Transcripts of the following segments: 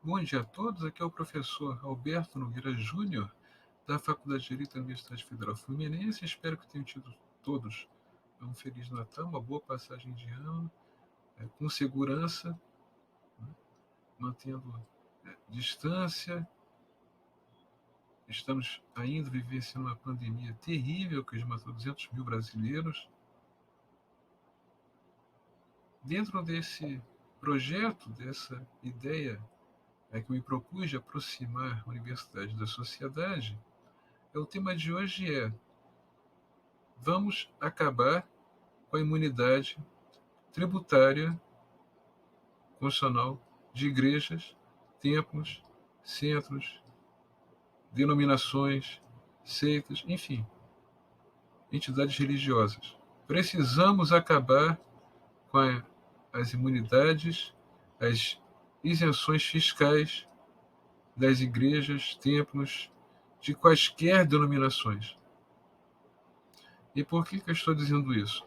Bom dia a todos, aqui é o professor Alberto Nogueira Júnior, da Faculdade de Direito da Universidade Federal Fluminense. Espero que tenham tido todos um Feliz Natal, uma boa passagem de ano, com segurança, né, mantendo distância. Estamos ainda vivenciando uma pandemia terrível que já matou 200 mil brasileiros. Dentro desse projeto, dessa ideia que me propus de aproximar a universidade da sociedade, o tema de hoje é: vamos acabar com a imunidade tributária constitucional de igrejas, templos, centros, denominações, seitas, enfim, entidades religiosas. Precisamos acabar com as imunidades, as isenções fiscais das igrejas, templos, de quaisquer denominações. E por que eu estou dizendo isso?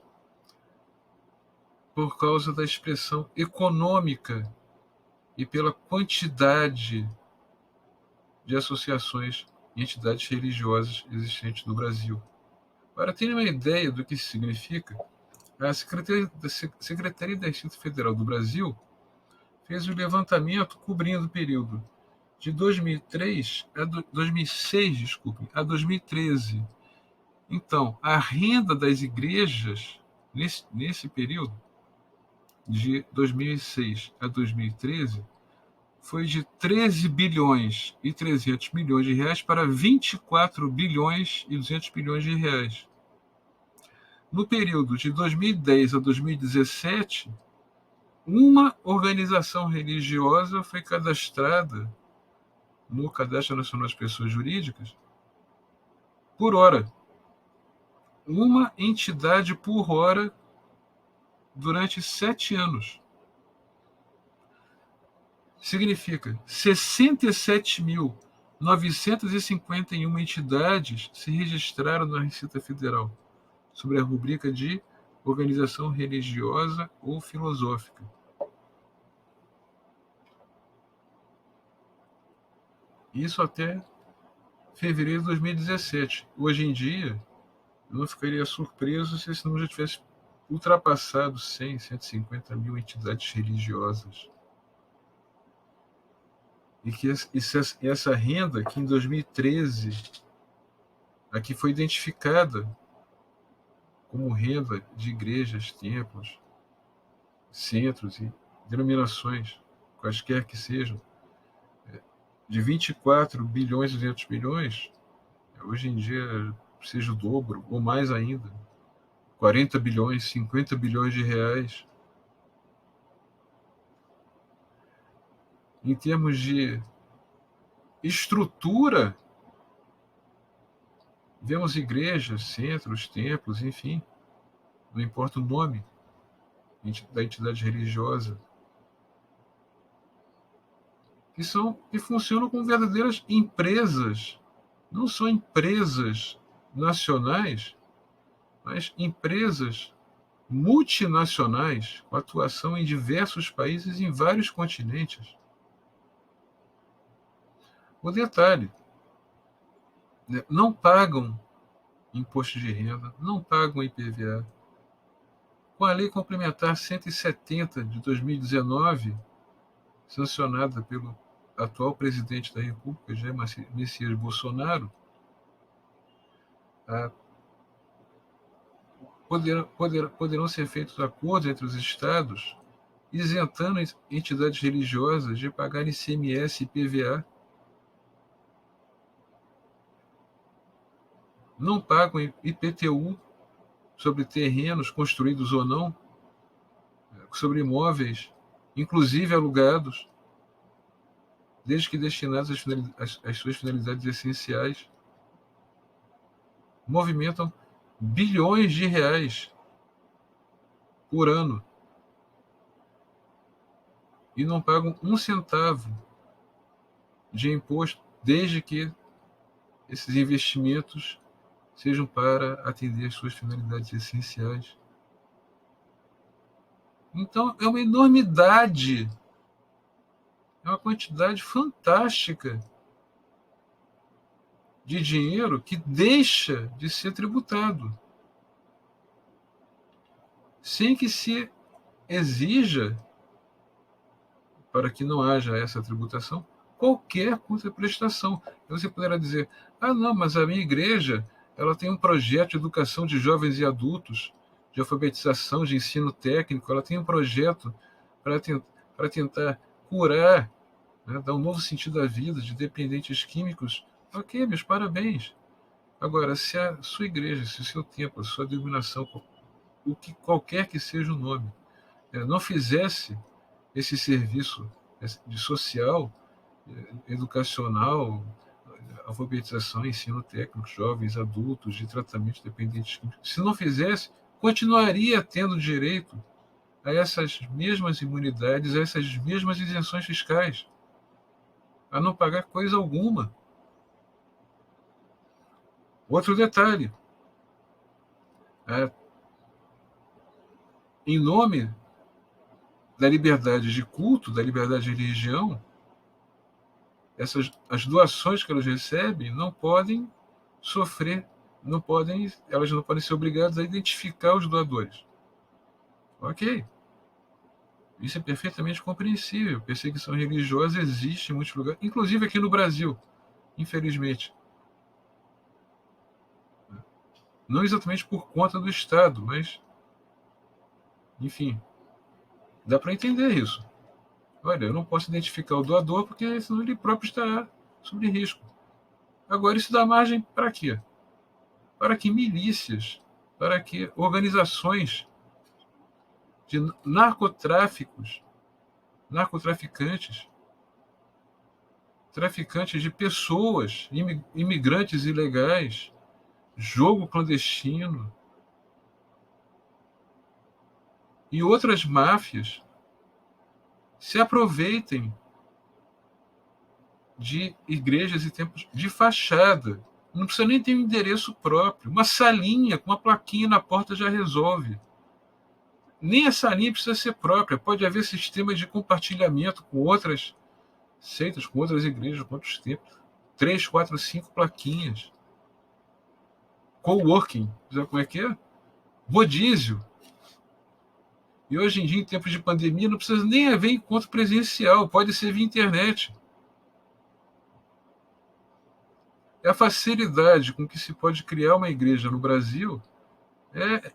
Por causa da expressão econômica e pela quantidade de associações e entidades religiosas existentes no Brasil. Para terem uma ideia do que isso significa, a Secretaria da Receita Federal do Brasil fez um levantamento cobrindo o período de 2006, a 2013. Então, a renda das igrejas nesse período, de 2006 a 2013, foi de 13 bilhões e 300 milhões de reais para 24 bilhões e 200 milhões de reais. No período de 2010 a 2017, uma organização religiosa foi cadastrada no Cadastro Nacional das Pessoas Jurídicas por hora. Uma entidade por hora durante 7 anos. Significa 67.951 entidades se registraram na Receita Federal sobre a rubrica de organização religiosa ou filosófica. Isso até fevereiro de 2017. Hoje em dia, eu não ficaria surpreso se esse número já tivesse ultrapassado 100, 150 mil entidades religiosas. E que essa renda, que em 2013 aqui foi identificada como renda de igrejas, templos, centros e denominações, quaisquer que sejam, de 24 bilhões e 200 milhões, hoje em dia seja o dobro, ou mais ainda, 40 bilhões, 50 bilhões de reais. Em termos de estrutura, vemos igrejas, centros, templos, enfim, não importa o nome da entidade religiosa, que funcionam como verdadeiras empresas, não só empresas nacionais, mas empresas multinacionais com atuação em diversos países em vários continentes. O detalhe, né, não pagam imposto de renda, não pagam IPVA. Com a Lei Complementar 170 de 2019, sancionada pelo atual presidente da República, Jair Messias Bolsonaro, poderão ser feitos acordos entre os estados, isentando entidades religiosas de pagar ICMS e IPVA. Não pagam IPTU sobre terrenos construídos ou não, sobre imóveis, inclusive alugados, desde que destinados às suas finalidades essenciais. Movimentam bilhões de reais por ano e não pagam um centavo de imposto, desde que esses investimentos sejam para atender às suas finalidades essenciais. Então, é uma enormidade É uma quantidade fantástica de dinheiro que deixa de ser tributado, sem que se exija, para que não haja essa tributação, qualquer contraprestação. Você poderá dizer: ah, não, mas a minha igreja ela tem um projeto de educação de jovens e adultos, de alfabetização, de ensino técnico, ela tem um projeto para, para tentar curar, né, dar um novo sentido à vida de dependentes químicos. Ok, meus parabéns. Agora, se a sua igreja, se o seu templo, a sua denominação, o que qualquer que seja o nome, não fizesse esse serviço de social, educacional, alfabetização, ensino técnico, jovens, adultos, de tratamento de dependentes químicos, se não fizesse, continuaria tendo direito a essas mesmas imunidades, a essas mesmas isenções fiscais, a não pagar coisa alguma. Outro detalhe, em nome da liberdade de culto, da liberdade de religião, as doações que elas recebem não podem sofrer, elas não podem ser obrigadas a identificar os doadores. Ok, isso é perfeitamente compreensível. Perseguição religiosa existe em muitos lugares, inclusive aqui no Brasil, infelizmente. Não exatamente por conta do Estado, mas, enfim, dá para entender isso. Olha, eu não posso identificar o doador porque senão ele próprio estará sob risco. Agora, isso dá margem para quê? Para que milícias, para que organizações de narcotraficantes, traficantes de pessoas, imigrantes ilegais, jogo clandestino e outras máfias se aproveitem de igrejas e templos de fachada. Não precisa nem ter um endereço próprio. Uma salinha com uma plaquinha na porta já resolve. Nem a salinha precisa ser própria. Pode haver sistema de compartilhamento com outras seitas, com outras igrejas, com outros templos. 3, 4, 5 plaquinhas. Coworking. Sabe como é que é? Rodízio. E hoje em dia, em tempos de pandemia, não precisa nem haver encontro presencial. Pode ser via internet. A facilidade com que se pode criar uma igreja no Brasil é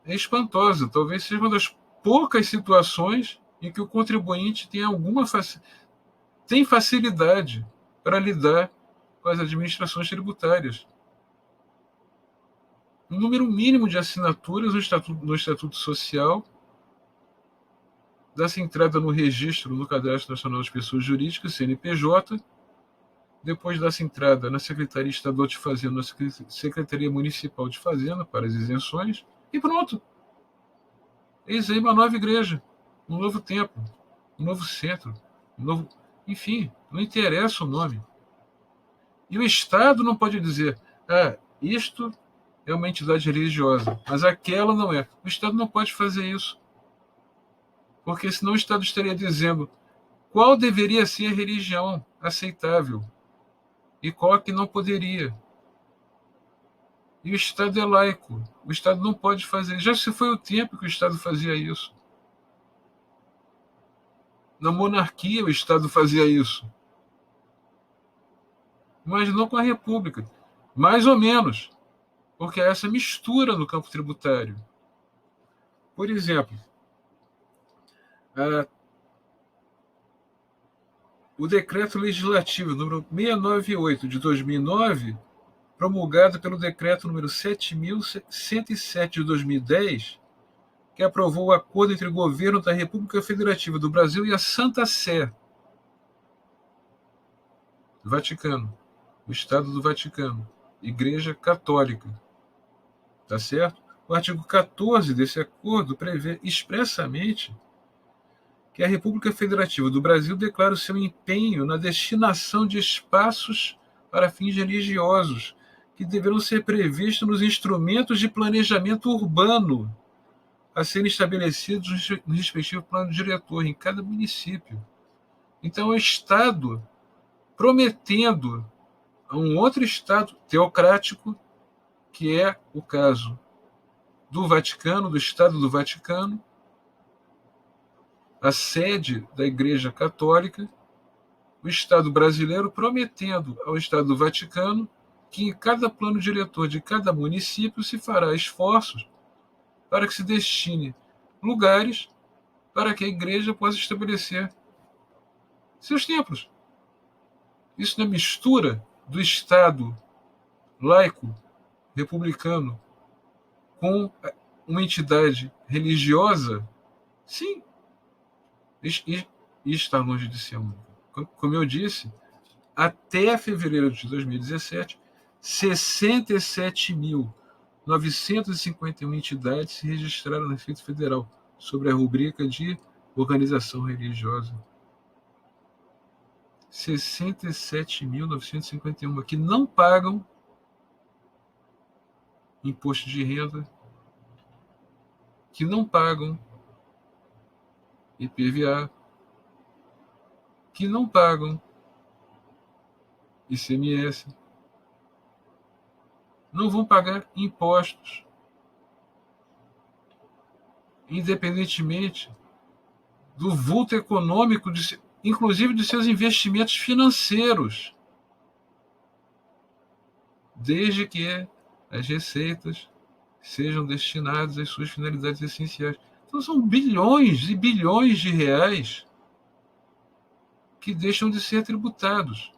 espantosa. Talvez seja uma das poucas situações em que o contribuinte tem facilidade para lidar com as administrações tributárias. Um número mínimo de assinaturas no Estatuto Social, dá-se entrada no registro no Cadastro Nacional das Pessoas Jurídicas, CNPJ, depois dá-se entrada na Secretaria Estadual de Fazenda, na Secretaria Municipal de Fazenda para as isenções, e pronto. Eis aí uma nova igreja, um novo templo, um novo centro, enfim, não interessa o nome. E o Estado não pode dizer: ah, isto é uma entidade religiosa, mas aquela não é. O Estado não pode fazer isso. Porque senão o Estado estaria dizendo qual deveria ser a religião aceitável e qual que não poderia. E o Estado é laico. O Estado não pode fazer. Já se foi o tempo que o Estado fazia isso. Na monarquia o Estado fazia isso. Mas não com a República. Mais ou menos. Porque há essa mistura no campo tributário. Por exemplo, o decreto legislativo número 698 de 2009, promulgado pelo decreto número 7.107 de 2010, que aprovou o acordo entre o governo da República Federativa do Brasil e a Santa Sé, Vaticano, o Estado do Vaticano, Igreja Católica. Tá certo? O artigo 14 desse acordo prevê expressamente que a República Federativa do Brasil declara o seu empenho na destinação de espaços para fins religiosos, que deverão ser previstos nos instrumentos de planejamento urbano a serem estabelecidos no respectivo plano diretor em cada município. Então, o Estado prometendo a um outro Estado teocrático, que é o caso do Vaticano, do Estado do Vaticano, a sede da Igreja Católica, o Estado brasileiro prometendo ao Estado do Vaticano que em cada plano diretor de cada município se fará esforços para que se destine lugares para que a igreja possa estabelecer seus templos. Isso não é mistura do Estado laico, republicano, com uma entidade religiosa? Sim, e está longe de ser um. Como eu disse, até fevereiro de 2017, 67.951 entidades se registraram na Receita Federal sobre a rubrica de organização religiosa. 67.951 que não pagam imposto de renda, que não pagam IPVA, que não pagam ICMS, não vão pagar impostos, independentemente do vulto econômico, inclusive de seus investimentos financeiros, desde que as receitas sejam destinadas às suas finalidades essenciais. Então são bilhões e bilhões de reais que deixam de ser tributados.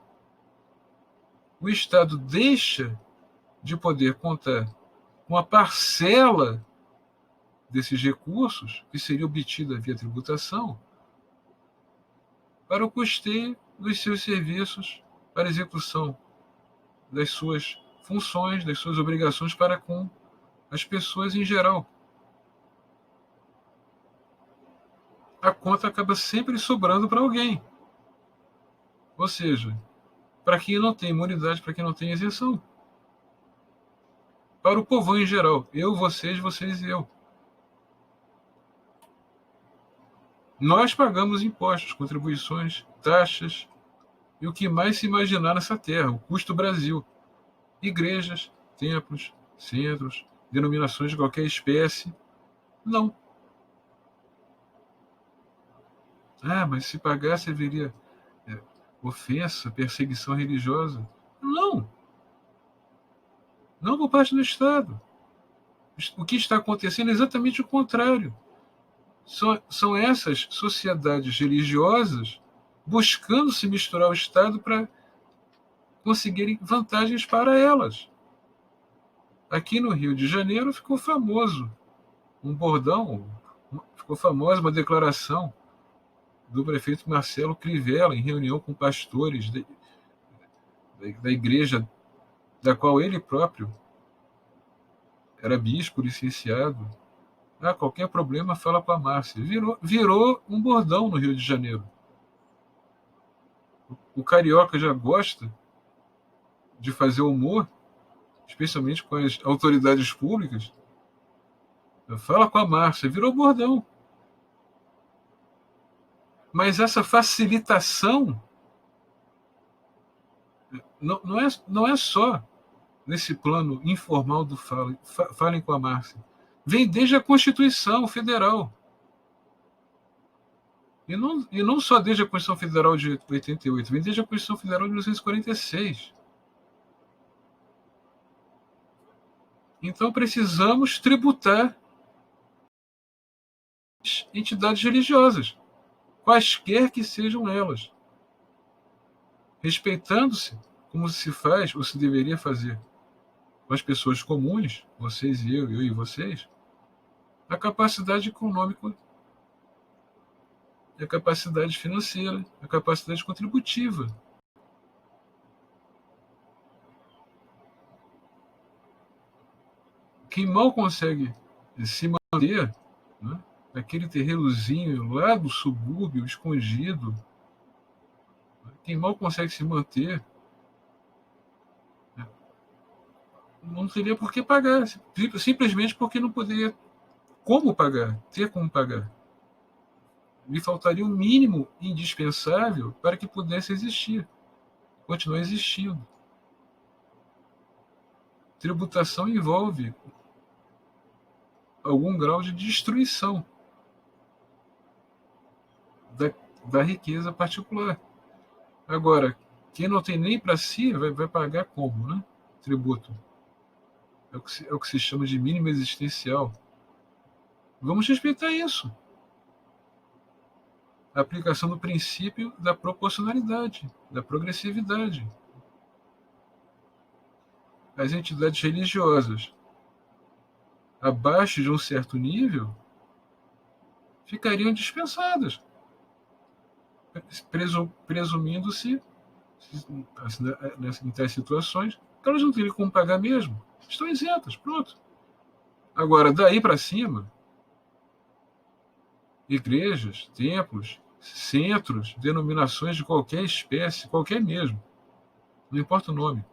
O Estado deixa de poder contar com a parcela desses recursos que seria obtida via tributação para o custeio dos seus serviços, para a execução das suas funções, das suas obrigações para com as pessoas em geral. A conta acaba sempre sobrando para alguém. Ou seja, para quem não tem imunidade, para quem não tem isenção. Para o povão em geral. Eu, vocês e eu. Nós pagamos impostos, contribuições, taxas e o que mais se imaginar nessa terra, o custo Brasil. Igrejas, templos, centros, denominações de qualquer espécie. Não. Ah, mas se pagasse haveria ofensa, perseguição religiosa. Não. Não por parte do Estado. O que está acontecendo é exatamente o contrário. São essas sociedades religiosas buscando se misturar ao Estado para conseguirem vantagens para elas. Aqui no Rio de Janeiro ficou famoso um bordão, ficou famosa uma declaração do prefeito Marcelo Crivella em reunião com pastores da igreja da qual ele próprio era bispo licenciado. Ah, qualquer problema fala com a Márcia. Virou um bordão no Rio de Janeiro. O carioca já gosta de fazer humor, especialmente com as autoridades públicas. Fala com a Márcia, virou bordão. Mas essa facilitação não é só nesse plano informal do falem com a Márcia. Vem desde a Constituição Federal. E não só desde a Constituição Federal de 88, vem desde a Constituição Federal de 1946. Então precisamos tributar entidades religiosas, quaisquer que sejam elas, respeitando-se, como se faz ou se deveria fazer com as pessoas comuns, vocês e eu e vocês, a capacidade econômica, a capacidade financeira, a capacidade contributiva. Quem mal consegue se manter, né, aquele terreirozinho lá do subúrbio, escondido, quem mal consegue se manter, né, não teria por que pagar, simplesmente porque não poderia ter como pagar. lhe faltaria o mínimo indispensável para que pudesse existir, continuar existindo. Tributação envolve algum grau de destruição da riqueza particular. Agora, quem não tem nem para si vai pagar como, né? Tributo. É o que se chama de mínimo existencial. Vamos respeitar isso. A aplicação do princípio da proporcionalidade, da progressividade. As entidades religiosas abaixo de um certo nível ficariam dispensadas, presumindo-se, em tais situações, que elas não teriam como pagar mesmo. Estão isentas, pronto. Agora, daí para cima, igrejas, templos, centros, denominações de qualquer espécie, qualquer mesmo, não importa o nome,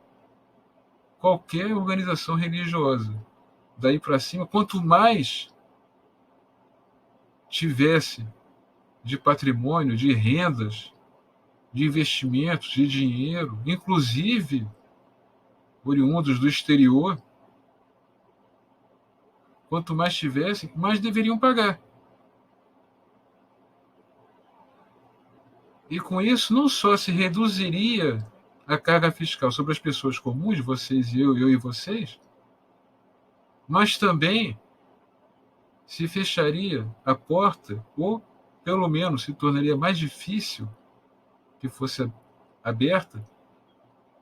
qualquer organização religiosa, daí para cima, quanto mais tivesse de patrimônio, de rendas, de investimentos, de dinheiro, inclusive oriundos do exterior, quanto mais tivessem, mais deveriam pagar. E com isso, não só se reduziria a carga fiscal sobre as pessoas comuns, vocês e eu e vocês, mas também se fecharia a porta, ou pelo menos se tornaria mais difícil que fosse aberta,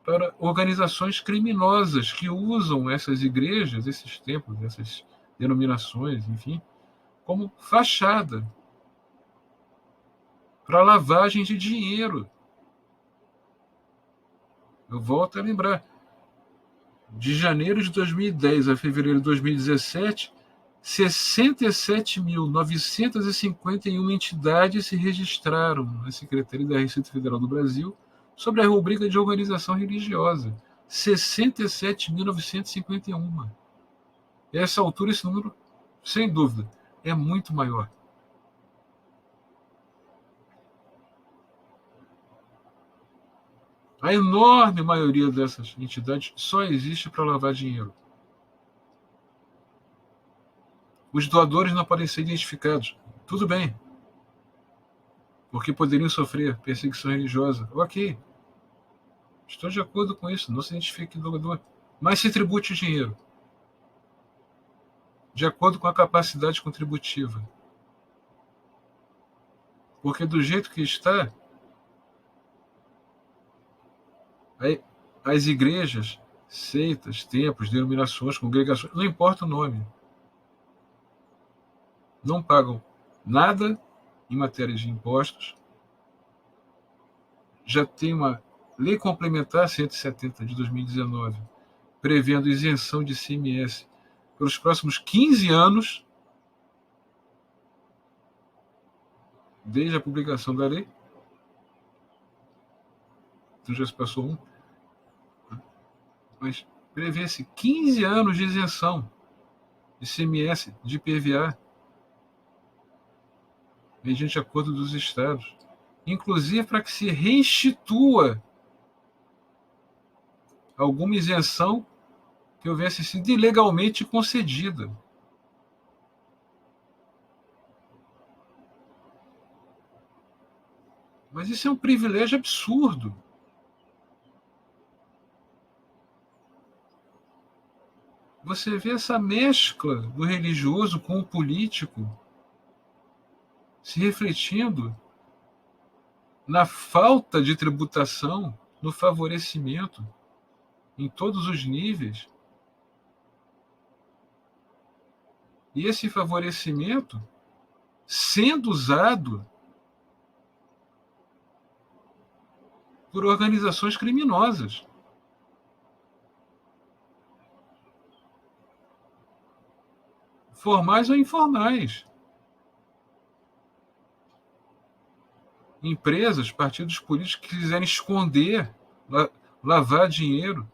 para organizações criminosas que usam essas igrejas, esses templos, essas denominações, enfim, como fachada para lavagem de dinheiro. Eu volto a lembrar, de janeiro de 2010 a fevereiro de 2017, 67.951 entidades se registraram na Secretaria da Receita Federal do Brasil sobre a rubrica de organização religiosa. 67.951. E a essa altura, esse número, sem dúvida, é muito maior. A enorme maioria dessas entidades só existe para lavar dinheiro. Os doadores não podem ser identificados. Tudo bem. Porque poderiam sofrer perseguição religiosa. Ok. Estou de acordo com isso. Não se identifique doador. Mas se tribute o dinheiro. De acordo com a capacidade contributiva. Porque do jeito que está, as igrejas, seitas, templos, denominações, congregações, não importa o nome, não pagam nada em matéria de impostos. Já tem uma lei complementar 170 de 2019, prevendo isenção de ICMS pelos próximos 15 anos, desde a publicação da lei. Então já se passou um. Mas prevê-se 15 anos de isenção de ICMS, de IPVA, mediante acordo dos estados, inclusive para que se restitua alguma isenção que houvesse sido ilegalmente concedida. Mas isso é um privilégio absurdo. Você vê essa mescla do religioso com o político se refletindo na falta de tributação, no favorecimento em todos os níveis. E esse favorecimento sendo usado por organizações criminosas. Formais ou informais. Empresas, partidos políticos que quiserem esconder, lavar dinheiro,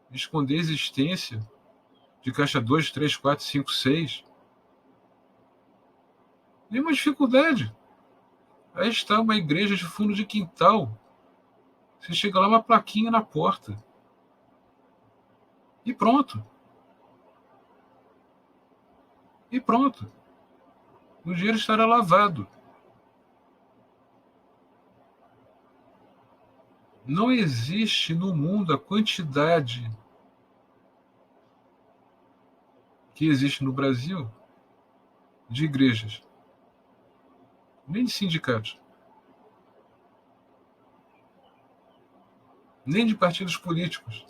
esconder a existência de caixa 2, 3, 4, 5, 6. Nenhuma dificuldade. Aí está uma igreja de fundo de quintal. Você chega lá, uma plaquinha na porta. E pronto. E pronto. O dinheiro estará lavado. Não existe no mundo a quantidade que existe no Brasil de igrejas, nem de sindicatos, nem de partidos políticos.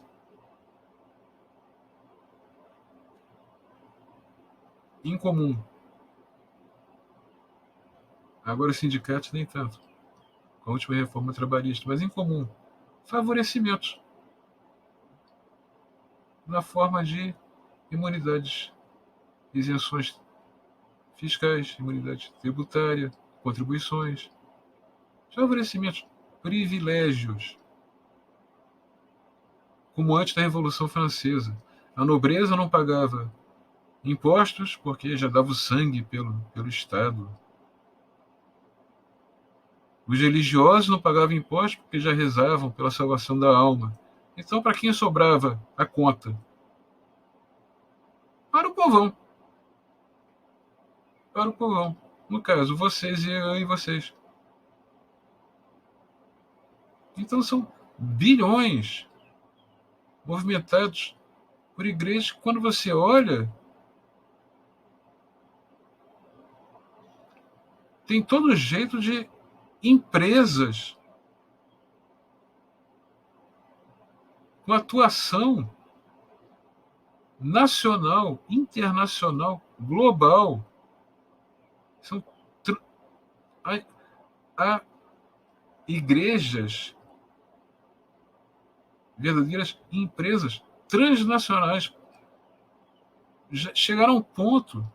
Incomum. Agora os sindicatos nem tanto, com a última reforma trabalhista, mas incomum. Favorecimentos na forma de imunidades, isenções fiscais, imunidade tributária, contribuições, favorecimentos, privilégios, como antes da Revolução Francesa. A nobreza não pagava impostos porque já dava o sangue pelo Estado. Os religiosos não pagavam impostos porque já rezavam pela salvação da alma. Então, para quem sobrava a conta? Para o povão. Para o povão. No caso, vocês e eu e vocês. Então, são bilhões movimentados por igrejas que, quando você olha, tem todo jeito de empresas com atuação nacional, internacional, global. São há igrejas, verdadeiras empresas transnacionais. Já chegaram a um ponto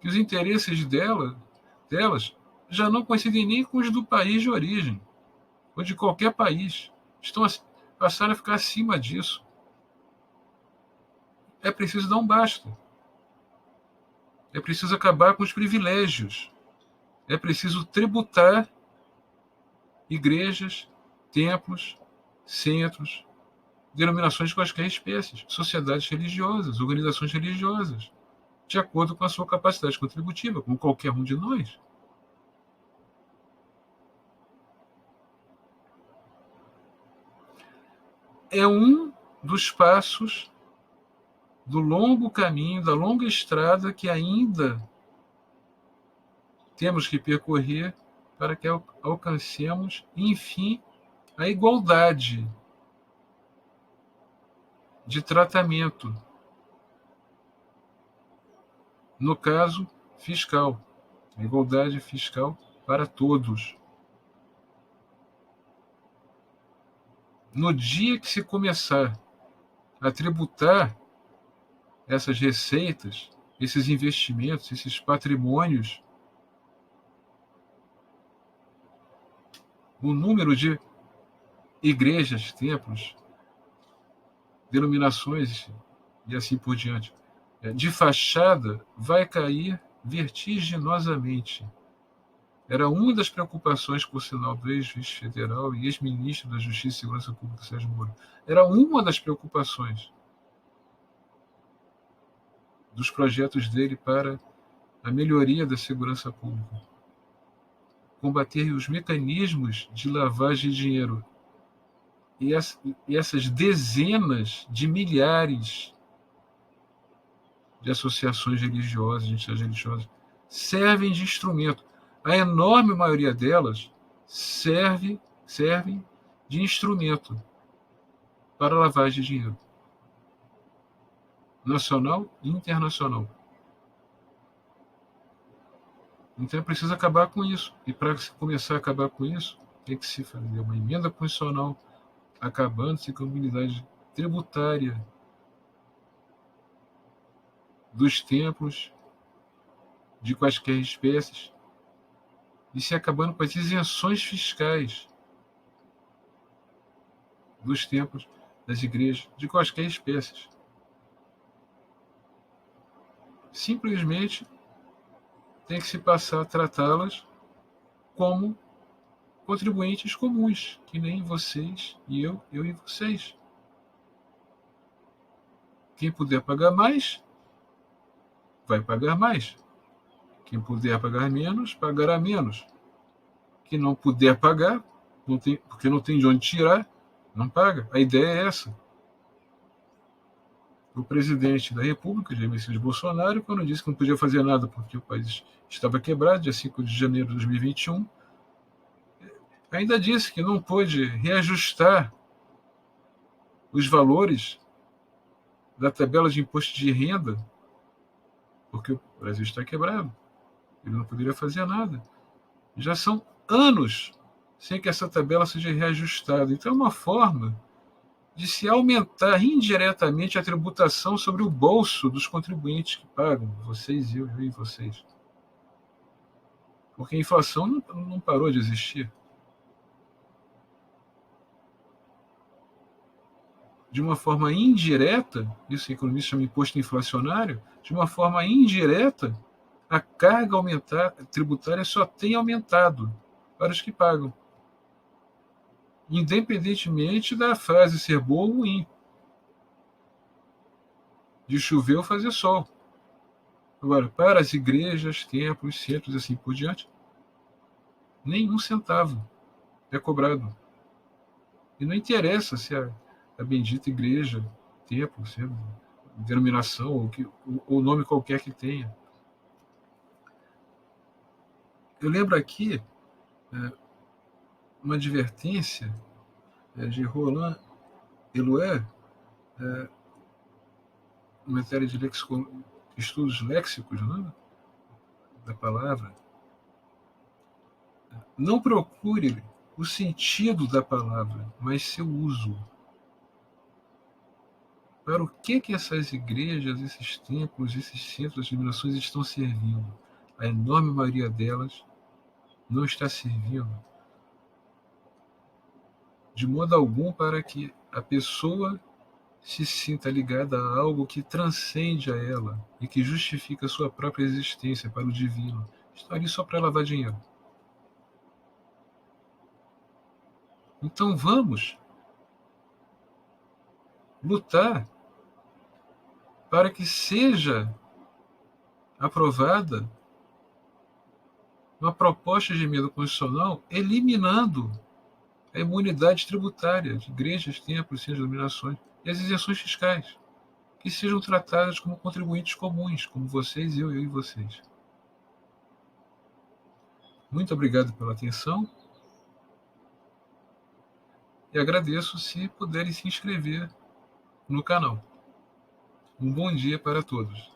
que os interesses delas já não coincidem nem com os do país de origem, ou de qualquer país. Passaram a ficar acima disso. É preciso dar um basta. É preciso acabar com os privilégios. É preciso tributar igrejas, templos, centros, denominações de quaisquer espécies, sociedades religiosas, organizações religiosas, de acordo com a sua capacidade contributiva, como qualquer um de nós. É um dos passos do longo caminho, da longa estrada que ainda temos que percorrer para que alcancemos, enfim, a igualdade de tratamento, no caso fiscal, a igualdade fiscal para todos. No dia que se começar a tributar essas receitas, esses investimentos, esses patrimônios, o número de igrejas, templos, denominações e assim por diante, de fachada, vai cair vertiginosamente. Era uma das preocupações, por sinal, do ex-juiz federal e ex-ministro da Justiça e Segurança Pública, Sérgio Moro. Era uma das preocupações dos projetos dele para a melhoria da segurança pública. Combater os mecanismos de lavagem de dinheiro. E essas dezenas de milhares de associações religiosas, de entidades religiosas, servem de instrumento. A enorme maioria delas servem de instrumento para lavagem de dinheiro, nacional e internacional. Então é preciso acabar com isso. E para começar a acabar com isso, tem que se fazer uma emenda constitucional acabando-se com a unidade tributária dos templos de quaisquer espécies e se acabando com as isenções fiscais dos templos, das igrejas, de quaisquer espécies. Simplesmente tem que se passar a tratá-las como contribuintes comuns, que nem vocês e eu e vocês. Quem puder pagar mais, vai pagar mais. Quem puder pagar menos, pagará menos. Quem não puder pagar, porque não tem de onde tirar, não paga. A ideia é essa. O presidente da República, Jair Messias Bolsonaro, quando disse que não podia fazer nada porque o país estava quebrado, dia 5 de janeiro de 2021, ainda disse que não pôde reajustar os valores da tabela de imposto de renda, porque o Brasil está quebrado. Ele não poderia fazer nada. Já são anos sem que essa tabela seja reajustada. Então é uma forma de se aumentar indiretamente a tributação sobre o bolso dos contribuintes que pagam, vocês, eu e vocês. Porque a inflação não parou de existir. De uma forma indireta, isso que economista chama imposto inflacionário, de uma forma indireta, a carga tributária só tem aumentado para os que pagam, independentemente da frase ser boa ou ruim, de chover ou fazer sol. Agora, para as igrejas, templos, centros e assim por diante, nenhum centavo é cobrado. E não interessa se a bendita igreja, templo, centro, denominação ou nome qualquer que tenha. Eu lembro aqui uma advertência de Roland Elouet, uma matéria de estudos léxicos, né, da palavra. Não procure o sentido da palavra, mas seu uso. Para o que essas igrejas, esses templos, esses centros de iluminações estão servindo? A enorme maioria delas não está servindo de modo algum para que a pessoa se sinta ligada a algo que transcende a ela e que justifica a sua própria existência para o divino. Estão ali só para lavar dinheiro. Então vamos lutar para que seja aprovada uma proposta de emenda constitucional eliminando a imunidade tributária de igrejas, templos, centros de iluminações e as isenções fiscais, que sejam tratadas como contribuintes comuns, como vocês, eu e vocês. Muito obrigado pela atenção e agradeço se puderem se inscrever no canal. Um bom dia para todos.